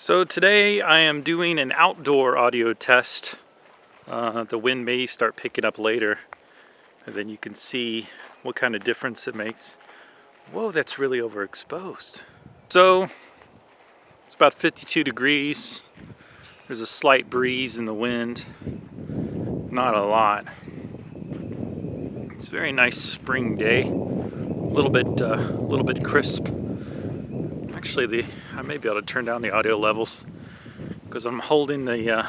So today I am doing an outdoor audio test. The wind may start picking up later, and then you can see what kind of difference it makes. Whoa, that's really overexposed. So it's about 52 degrees. There's a slight breeze in the wind, not a lot. It's a very nice spring day, a little bit crisp. Actually, I may be able to turn down the audio levels because I'm holding the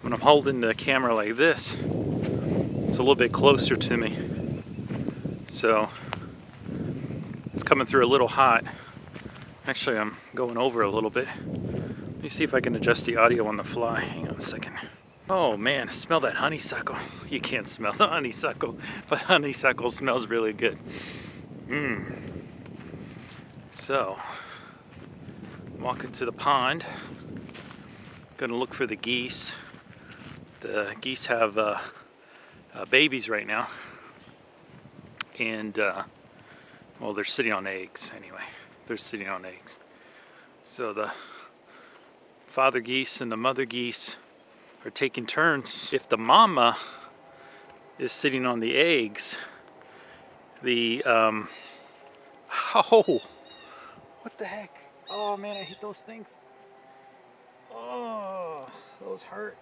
when I'm holding the camera like this, it's a little bit closer to me, so it's coming through a little hot. Actually, I'm going over a little bit. Let me see if I can adjust the audio on the fly. Hang on a second. Oh man, smell that honeysuckle. You can't smell the honeysuckle, but honeysuckle smells really good. So, walking to the pond. Gonna look for the geese. The geese have babies right now, and well, they're sitting on eggs anyway. They're sitting on eggs. So the father geese and the mother geese are taking turns. If the mama is sitting on the eggs, the oh, what the heck? Oh man, I hate those things. Oh, those hurt.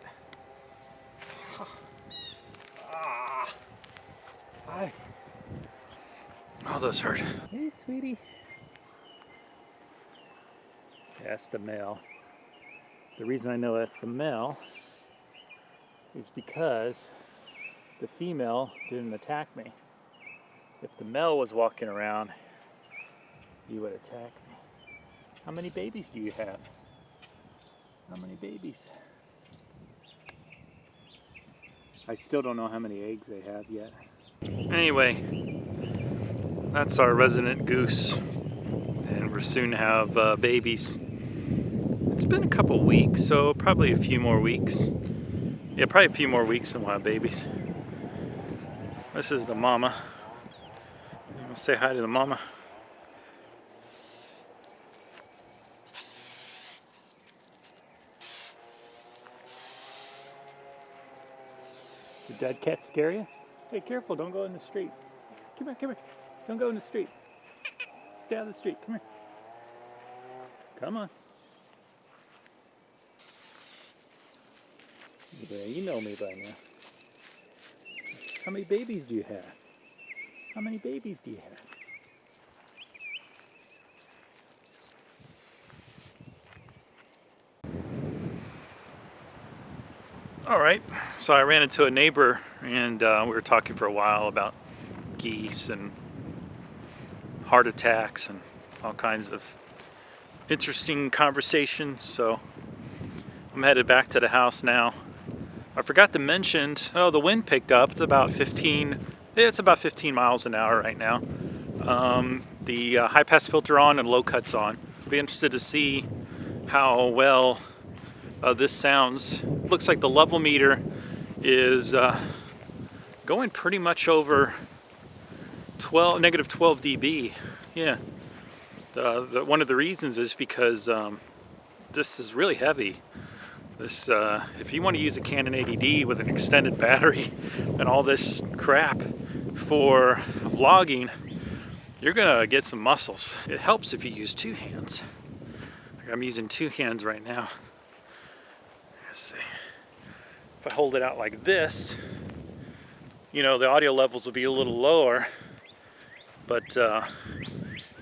Hi. Oh, those hurt. Hey, sweetie. That's the male. The reason I know that's the male is because the female didn't attack me. If the male was walking around, he would attack me. How many babies do you have? How many babies? I still don't know how many eggs they have yet. Anyway, that's our resident goose, and we're soon to have babies. It's been a couple weeks, so probably a few more weeks. Yeah, probably a few more weeks and we'll have babies. This is the mama. You want to say hi to the mama? Did dead cat scare you? Hey, careful, don't go in the street. Come here, come here. Don't go in the street. Stay out of the street, come here. Come on. Yeah, you know me by now. How many babies do you have? How many babies do you have? Alright, so I ran into a neighbor and we were talking for a while about geese and heart attacks and all kinds of interesting conversations. So I'm headed back to the house now. I forgot to mention, the wind picked up. It's about 15 miles an hour right now. The high pass filter on and low cuts on. I'll be interested to see how well this sounds. Looks like the level meter is going pretty much over negative 12 dB. Yeah. One of the reasons is because this is really heavy. This, if you want to use a Canon 80D with an extended battery and all this crap for vlogging, you're gonna get some muscles. It helps if you use two hands. Like I'm using two hands right now. Let's see. If I hold it out like this, you know, the audio levels will be a little lower, but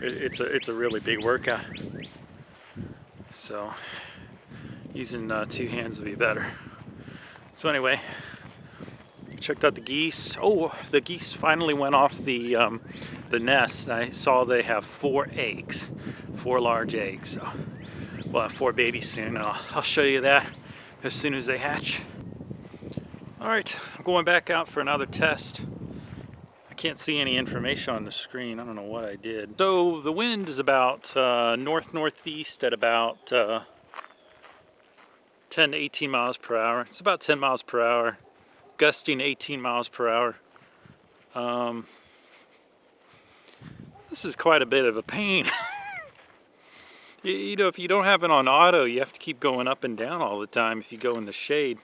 it's a really big workout. So using two hands would be better. So anyway, checked out the geese. Oh, the geese finally went off the nest. I saw they have 4 eggs, 4 large eggs. So we'll have 4 babies soon. I'll show you that as soon as they hatch. All right, I'm going back out for another test. I can't see any information on the screen. I don't know what I did. So the wind is about north-northeast at about 10 to 18 miles per hour. It's about 10 miles per hour, gusting 18 miles per hour. This is quite a bit of a pain. You know, if you don't have it on auto, you have to keep going up and down all the time. If you go in the shade,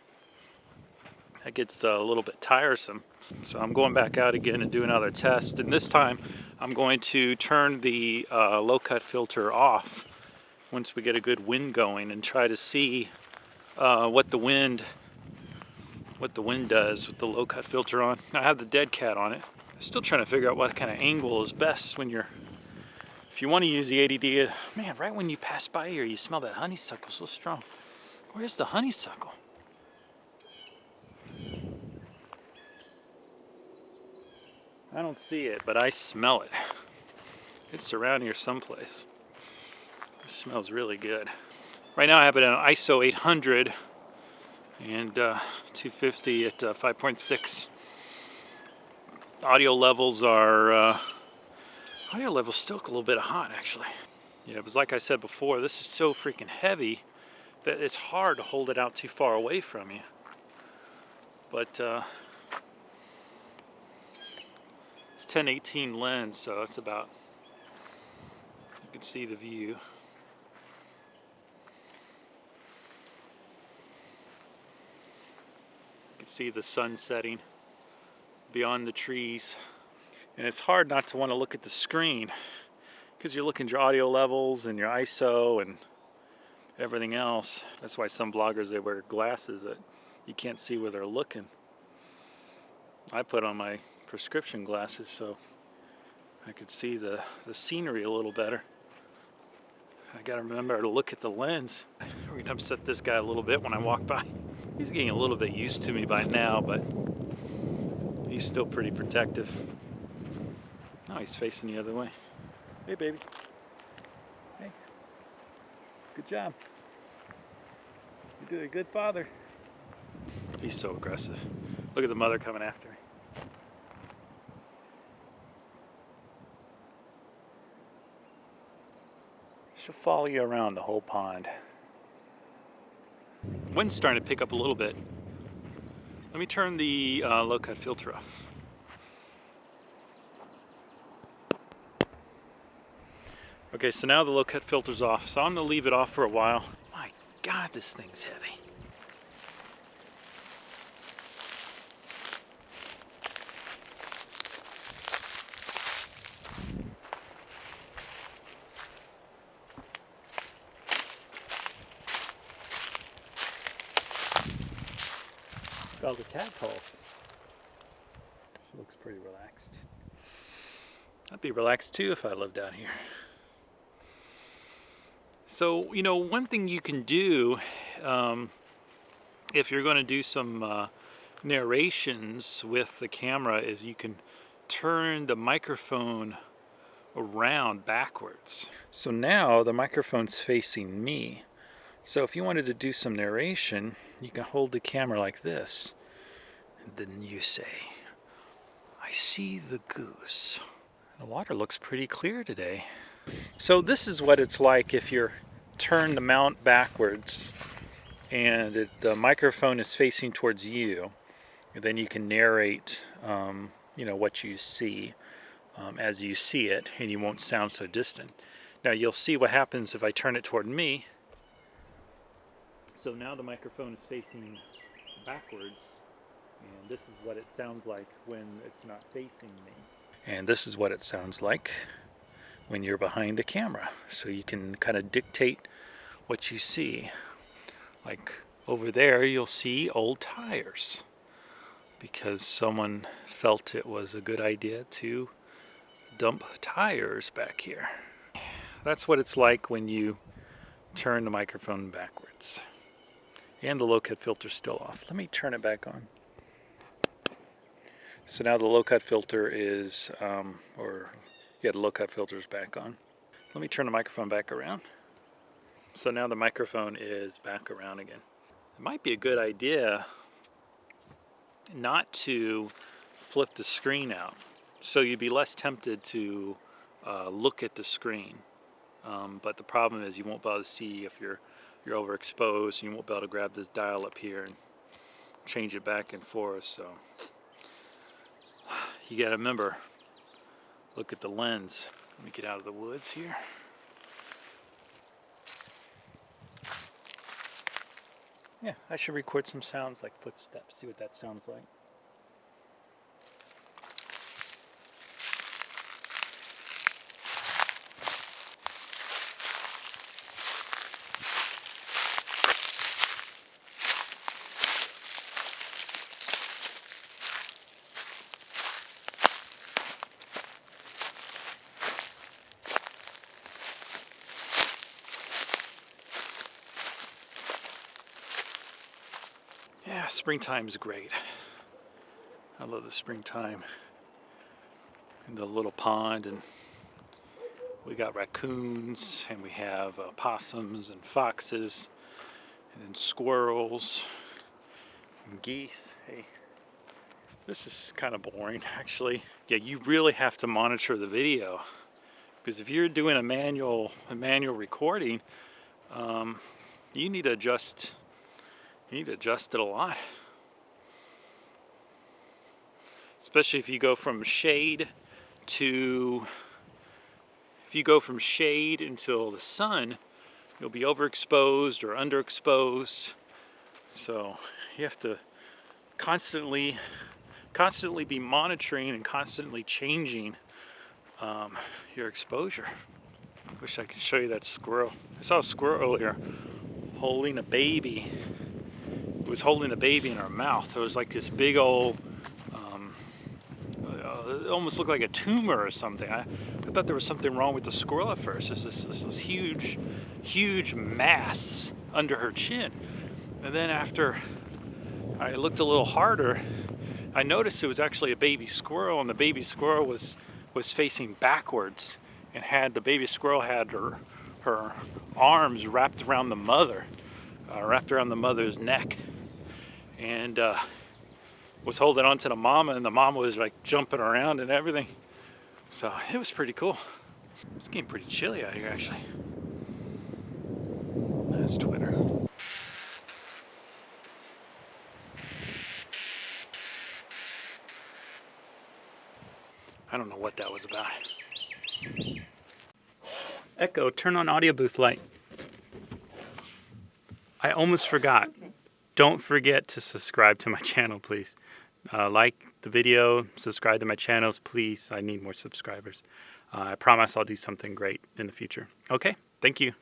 that gets a little bit tiresome. So I'm going back out again and do another test. And this time I'm going to turn the low cut filter off once we get a good wind going and try to see what the wind does with the low cut filter on. I have the dead cat on it. Still trying to figure out what kind of angle is best when if you want to use the 80D. Man, right when you pass by here, you smell that honeysuckle so strong. Where's the honeysuckle? I don't see it, but I smell it. It's around here someplace. It smells really good. Right now I have it on ISO 800 and 250 at 5.6. Audio levels still a little bit hot actually. Yeah, it was like I said before, this is so freaking heavy that it's hard to hold it out too far away from you. But it's 10-18 lens, so it's about, you can see the view. You can see the sun setting beyond the trees. And it's hard not to want to look at the screen because you're looking at your audio levels and your ISO and everything else. That's why some vloggers, they wear glasses that you can't see where they're looking. I put on my prescription glasses so I could see the scenery a little better. I gotta remember to look at the lens. We're gonna upset this guy a little bit when I walk by. He's getting a little bit used to me by now, but he's still pretty protective. Oh, he's facing the other way. Hey, baby. Hey. Good job. You're doing a good father. He's so aggressive. Look at the mother coming after me. She'll follow you around the whole pond. Wind's starting to pick up a little bit. Let me turn the low cut filter off. Okay, so now the low cut filter's off, so I'm gonna leave it off for a while. My God, this thing's heavy. Look at all the tadpoles. She looks pretty relaxed. I'd be relaxed too if I lived out here. So, you know, one thing you can do if you're going to do some narrations with the camera is you can turn the microphone around backwards. So now the microphone's facing me. So if you wanted to do some narration, you can hold the camera like this. And then you say, "I see the goose." The water looks pretty clear today. So this is what it's like if you're turn the mount backwards and the microphone is facing towards you. And then you can narrate, you know, what you see as you see it, and you won't sound so distant. Now you'll see what happens if I turn it toward me. So now the microphone is facing backwards, and this is what it sounds like when it's not facing me. And this is what it sounds like when you're behind the camera. So you can kind of dictate what you see. Like over there, you'll see old tires because someone felt it was a good idea to dump tires back here. That's what it's like when you turn the microphone backwards. And the low cut filter's still off. Let me turn it back on. So now the low cut filter is, the low cut filter's back on. Let me turn the microphone back around. So now the microphone is back around again. It might be a good idea not to flip the screen out, so you'd be less tempted to look at the screen. But the problem is you won't be able to see if you're overexposed, and you won't be able to grab this dial up here and change it back and forth. So you got to remember, look at the lens. Let me get out of the woods here. Yeah, I should record some sounds like footsteps, see what that sounds like. Yeah, springtime's great. I love the springtime. In the little pond, and we got raccoons, and we have possums and foxes, and then squirrels and geese. Hey, this is kind of boring, actually. Yeah, you really have to monitor the video, because if you're doing a manual recording, you need to adjust. You need to adjust it a lot, especially if you go from shade until the sun, you'll be overexposed or underexposed. So you have to constantly be monitoring and constantly changing your exposure. Wish I could show you that squirrel. I saw a squirrel earlier holding a baby. It was holding a baby in her mouth. It was like this big old, it almost looked like a tumor or something. I thought there was something wrong with the squirrel at first. There's this huge mass under her chin. And then after I looked a little harder, I noticed it was actually a baby squirrel, and the baby squirrel was facing backwards, and the baby squirrel had her arms wrapped around the mother's neck, and was holding on to the mama, and the mama was like jumping around and everything. So it was pretty cool. It's getting pretty chilly out here, actually. That's Twitter. I don't know what that was about. Echo, turn on audio booth light. I almost forgot. Don't forget to subscribe to my channel, please. Like the video, subscribe to my channels, please. I need more subscribers. I promise I'll do something great in the future. Okay, thank you.